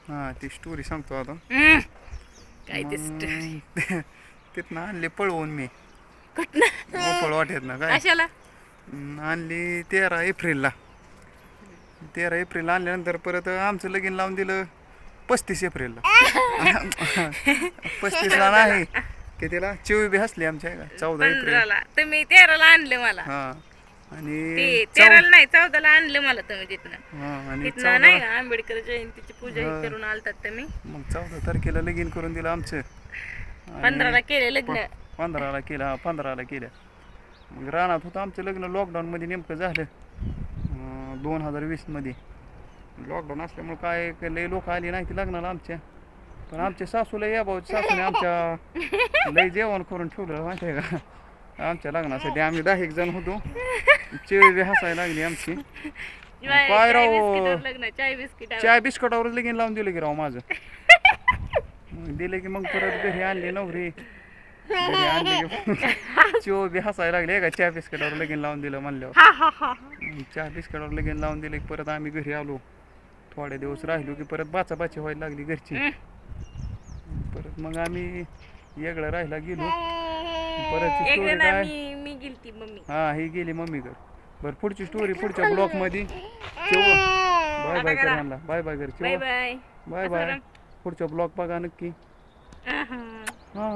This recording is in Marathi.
हा ती स्टोरी सांगतो आता. काय ते स्टोरी? मग तिथनं आणली पळवून मी कुठनं? गोपाळ वाटेत ना काय. कशाला? आणली 13 एप्रिलला. 13 एप्रिलला आणल्यानंतर परत आमचं लगीन लावून दिलं 35 एप्रिलला. 35ला नाही की तिला चिवी बी हसली आमच्या आहे का 14 एप्रिल. 15ला तुम्ही 13ला आणलं मला. हा आणि ते 13ला नाही 14ला आणलं मला तुम्ही तिथनं. हा आणि तिथनं नाही का आंबेडकर जयंतीची पूजा हा. करून आलतात तुम्ही. मग 14 तारखेला लगीन करून दिलं आमचं. 15ला केले लग्न. 15ला केलं, हा 15ला केलं. मग रानात होतं आमचं लग्न लॉकडाऊनमध्ये नेमकं झालं 2020मध्ये. लॉकडाऊन असल्यामुळे काय लई लोक आली नाही ती लग्नाला आमच्या. पण आमच्या सासूला या भाऊ सासूने आमच्या लई जेवण करून ठेवलं माहिती आहे का आमच्या लग्नासाठी. आम्ही 10 जण होतो. चिळी बी हसायला लागली आमची. काय राव चाय बिस्किट चाय बिस्कटावरच लगीन लावून दिलं की राव माझं. दिले की मग परत घरी आणली नवरी. घरी आणली की चिव बी हसायला लागली का चहा बिस्कटावर लगीन लावून दिलं म्हणल्यावर. चहा बिस्कटावर लगीन लावून दिले की परत आम्ही घरी आलो. थोडे दिवस राहिलो की परत बाचाबाची व्हायला लागली घरची. परत मग आम्ही वेगळं राहायला गेलो. परत स्टोरी काय मी गेलती मम्मी. हा ही गेली मम्मीकडे. बरं पुढची स्टोरी पुढच्या ब्लॉक मध्ये. बाय बाय कर म्हणला. बाय बाय कर. Bye bye. Bye bye. पुढच्या ब्लॉग बघा नक्की. हा